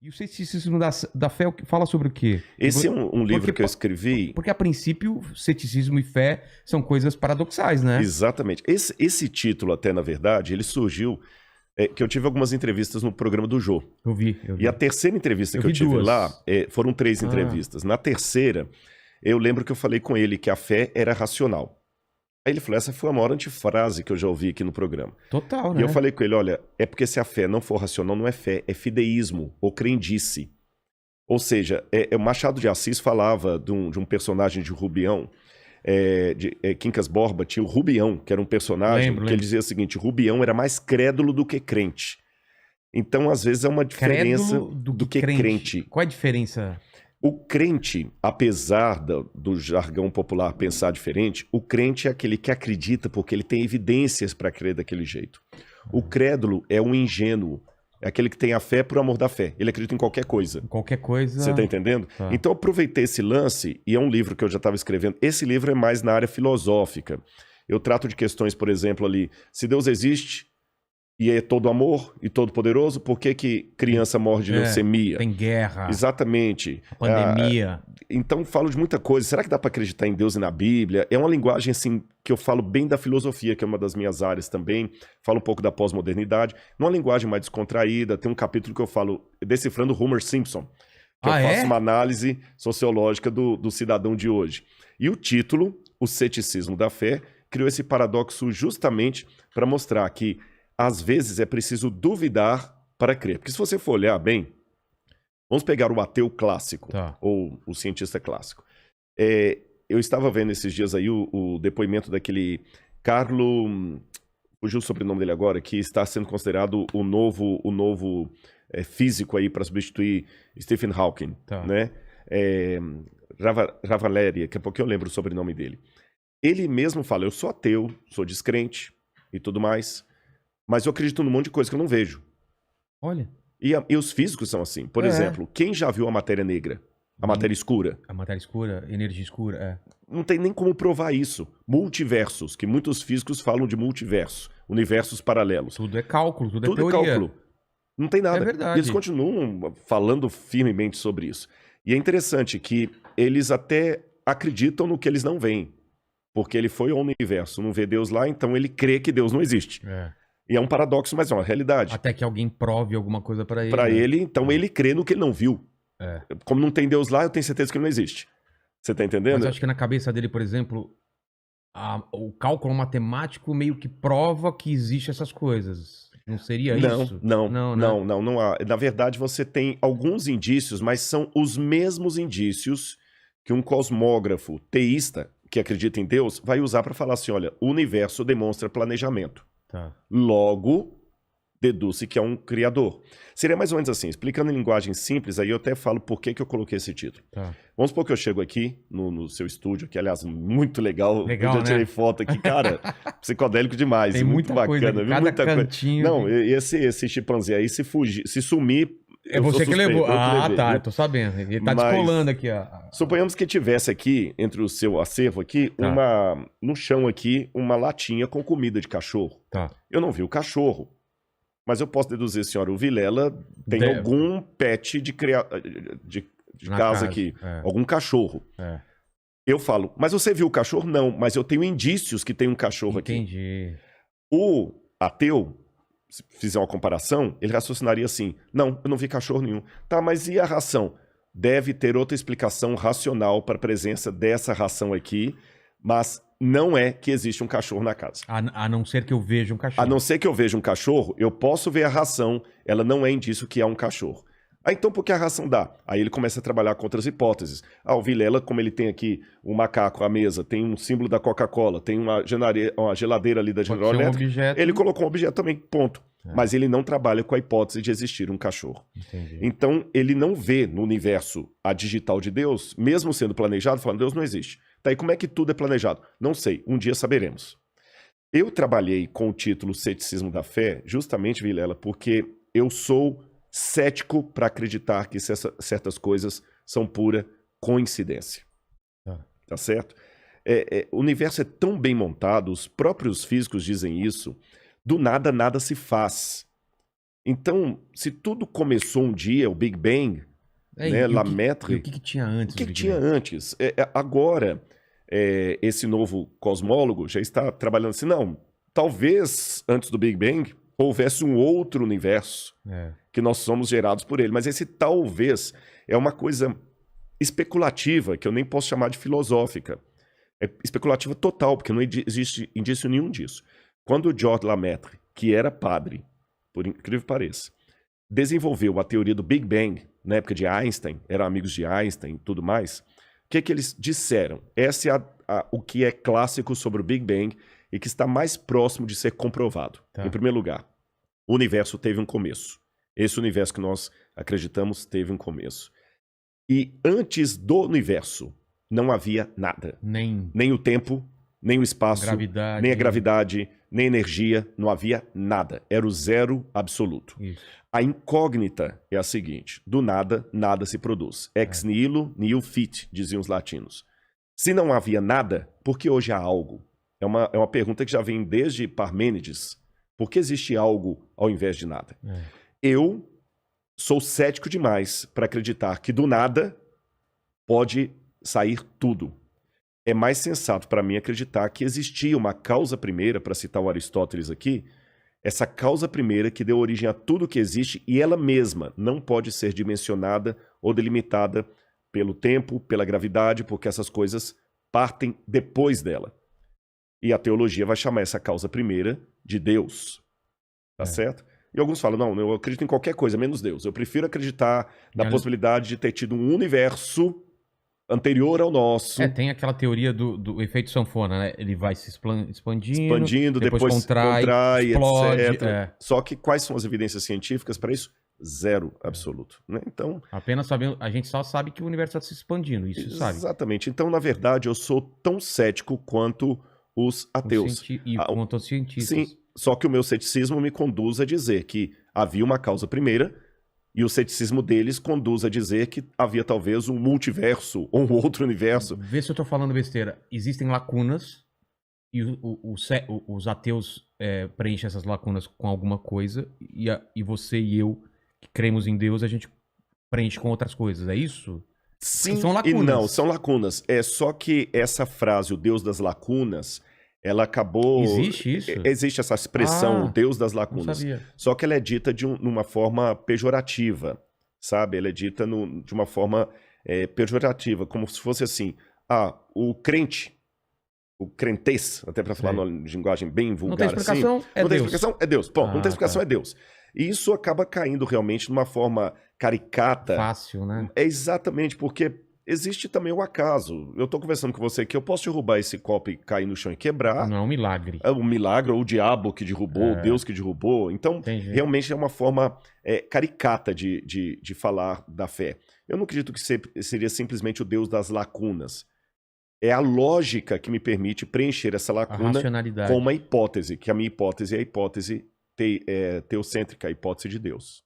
E o ceticismo da fé fala sobre o quê? Esse é um livro que eu escrevi. Porque, a princípio, ceticismo e fé são coisas paradoxais, né? Exatamente. Esse título, até, na verdade, ele surgiu... que eu tive algumas entrevistas no programa do Jô. Eu vi. E a terceira entrevista que eu tive lá, foram 3 entrevistas. Na terceira, eu lembro que eu falei com ele que a fé era racional. Aí ele falou, essa foi a maior antifrase que eu já ouvi aqui no programa. Total, né? E eu falei com ele, olha, é porque se a fé não for racional, não é fé, é fideísmo, ou crendice. Ou seja, o Machado de Assis falava de um personagem de Rubião, Quincas Borba, tinha o Rubião, que era um personagem que ele dizia o seguinte, Rubião era mais crédulo do que crente. Então, às vezes, é uma diferença do que crente. Qual é a diferença? O crente, apesar do jargão popular pensar diferente, o crente é aquele que acredita porque ele tem evidências para crer daquele jeito. O crédulo é um ingênuo, é aquele que tem a fé por amor da fé. Ele acredita em qualquer coisa. Qualquer coisa... Você tá entendendo? Tá. Então eu aproveitei esse lance, e é um livro que eu já estava escrevendo. Esse livro é mais na área filosófica. Eu trato de questões, por exemplo, ali, se Deus existe e é todo amor e todo poderoso, por que criança morre de leucemia? Tem guerra. Exatamente. Pandemia. Então falo de muita coisa. Será que dá para acreditar em Deus e na Bíblia? É uma linguagem assim que eu falo bem da filosofia, que é uma das minhas áreas também. Falo um pouco da pós-modernidade. Numa linguagem mais descontraída. Tem um capítulo que eu falo decifrando Homer Simpson, que eu faço uma análise sociológica do cidadão de hoje. E o título, O Ceticismo da Fé, criou esse paradoxo justamente para mostrar que às vezes é preciso duvidar para crer. Porque se você for olhar bem, vamos pegar o ateu clássico, ou o cientista clássico. Eu estava vendo esses dias aí o depoimento daquele Carlo, fugiu o sobrenome dele agora, que está sendo considerado o novo físico aí para substituir Stephen Hawking, né? Ravaleri, daqui a pouco eu lembro o sobrenome dele. Ele mesmo fala, eu sou ateu, sou descrente e tudo mais, mas eu acredito num monte de coisa que eu não vejo. Olha. E os físicos são assim. Por exemplo, quem já viu a matéria negra? A matéria escura? A matéria escura, energia escura, Não tem nem como provar isso. Multiversos, que muitos físicos falam de multiverso, universos paralelos. Tudo é cálculo, tudo é teoria. Tudo é cálculo. Não tem nada. É verdade. Eles continuam falando firmemente sobre isso. E é interessante que eles até acreditam no que eles não veem. Porque ele foi ao universo, não vê Deus lá, então ele crê que Deus não existe. E é um paradoxo, mas é uma realidade. Até que alguém prove alguma coisa para ele. Para ele, então ele crê no que ele não viu. Como não tem Deus lá, eu tenho certeza que ele não existe. Você tá entendendo? Mas eu acho que na cabeça dele, por exemplo, o cálculo matemático meio que prova que existem essas coisas. Não seria isso? Não há. Na verdade, você tem alguns indícios, mas são os mesmos indícios que um cosmógrafo teísta, que acredita em Deus, vai usar para falar assim, olha, o universo demonstra planejamento. Logo, deduz-se que é um criador. Seria mais ou menos assim, explicando em linguagem simples, aí eu até falo por que eu coloquei esse título. Vamos supor que eu chego aqui no seu estúdio, que aliás, muito legal. Eu já tirei foto aqui, cara, psicodélico demais, tem muito bacana. Coisa, cada muita cantinho. Não, esse chimpanzé aí, se fugir, se sumir... É você que levou. Tá, eu tô sabendo. Ele tá descolando aqui. Suponhamos que tivesse aqui, entre o seu acervo aqui, no chão aqui, uma latinha com comida de cachorro. Eu não vi o cachorro, mas eu posso deduzir, senhora, o Vilela tem algum pet de casa aqui, algum cachorro. Eu falo, mas você viu o cachorro? Não, mas eu tenho indícios que tem um cachorro aqui. Entendi. O ateu, se fizer uma comparação, ele raciocinaria assim, não, eu não vi cachorro nenhum. Tá, mas e a ração? Deve ter outra explicação racional para a presença dessa ração aqui, mas não é que existe um cachorro na casa. A não ser que eu veja um cachorro. A não ser que eu veja um cachorro, eu posso ver a ração, ela não é indício que há um cachorro. Então por que a ração dá? Aí ele começa a trabalhar com outras hipóteses. O Vilela, como ele tem aqui um macaco à mesa, tem um símbolo da Coca-Cola, tem uma geladeira ali da General Electric, ele colocou um objeto também, ponto. Mas ele não trabalha com a hipótese de existir um cachorro. Entendi. Então ele não vê no universo a digital de Deus, mesmo sendo planejado, falando, Deus não existe. Tá, e como é que tudo é planejado? Não sei, um dia saberemos. Eu trabalhei com o título Ceticismo da Fé, justamente, Vilela, porque eu sou cético para acreditar que certas coisas são pura coincidência. Tá certo? O universo é tão bem montado, os próprios físicos dizem isso, do nada, nada se faz. Então, se tudo começou um dia, o Big Bang, né, E o Lemaitre, que tinha antes o que do Big tinha Bang? antes? Agora, esse novo cosmólogo já está trabalhando assim, não, talvez antes do Big Bang houvesse um outro universo É. que nós somos gerados por ele, mas esse talvez é uma coisa especulativa, que eu nem posso chamar de filosófica. É especulativa total, porque não existe indício nenhum disso. Quando o George Lemaitre, que era padre, por incrível que pareça, desenvolveu a teoria do Big Bang, na época de Einstein, eram amigos de Einstein e tudo mais, o que eles disseram? Esse é o que é clássico sobre o Big Bang e que está mais próximo de ser comprovado. Tá. Em primeiro lugar, o universo teve um começo. Esse universo que nós acreditamos teve um começo. E antes do universo, não havia nada. Nem o tempo, nem o espaço, gravidade. nem a gravidade, nem a energia, não havia nada. Era o zero absoluto. Isso. A incógnita é a seguinte: do nada, nada se produz. Ex nihilo, nihil fit, diziam os latinos. Se não havia nada, por que hoje há algo? É uma pergunta que já vem desde Parmênides. Por que existe algo ao invés de nada? Eu sou cético demais para acreditar que do nada pode sair tudo. É mais sensato para mim acreditar que existia uma causa primeira, para citar o Aristóteles aqui, essa causa primeira que deu origem a tudo que existe e ela mesma não pode ser dimensionada ou delimitada pelo tempo, pela gravidade, porque essas coisas partem depois dela. E a teologia vai chamar essa causa primeira de Deus. Tá certo? E alguns falam, não, eu acredito em qualquer coisa, menos Deus. Eu prefiro acreditar na possibilidade de ter tido um universo anterior ao nosso. Tem aquela teoria do efeito sanfona, né? Ele vai se expandindo, depois contrai, explode. etc. Só que quais são as evidências científicas para isso? Zero absoluto. Né? Então, apenas sabendo, a gente só sabe que o universo está se expandindo, isso sabe. Exatamente. Então, na verdade, eu sou tão cético quanto os ateus. Quanto aos cientistas. Sim, só que o meu ceticismo me conduz a dizer que havia uma causa primeira e o ceticismo deles conduz a dizer que havia talvez um multiverso ou um outro universo. Vê se eu tô falando besteira. Existem lacunas e os ateus preenchem essas lacunas com alguma coisa e você e eu, que cremos em Deus, a gente preenche com outras coisas. É isso? Sim são lacunas. E não, são lacunas. É só que essa frase, o Deus das lacunas, ela acabou... Existe isso? Existe essa expressão, o Deus das lacunas. Não sabia. Só que ela é dita numa forma pejorativa, sabe? Ela é dita de uma forma pejorativa, como se fosse assim, o crente, o crentez, até para falar numa linguagem bem vulgar assim. Não tem explicação, Não tem explicação, é Deus. Bom, não tem explicação, é Deus. E isso acaba caindo realmente de uma forma caricata. Fácil, né? É exatamente, porque existe também o acaso. Eu tô conversando com você aqui, eu posso derrubar esse copo e cair no chão e quebrar. Não é um milagre. É um milagre, ou o diabo que derrubou, o Deus que derrubou. Então, realmente é uma forma caricata de falar da fé. Eu não acredito que seria simplesmente o Deus das lacunas. É a lógica que me permite preencher essa lacuna com uma hipótese, que a minha hipótese é a hipótese teocêntrica, a hipótese de Deus.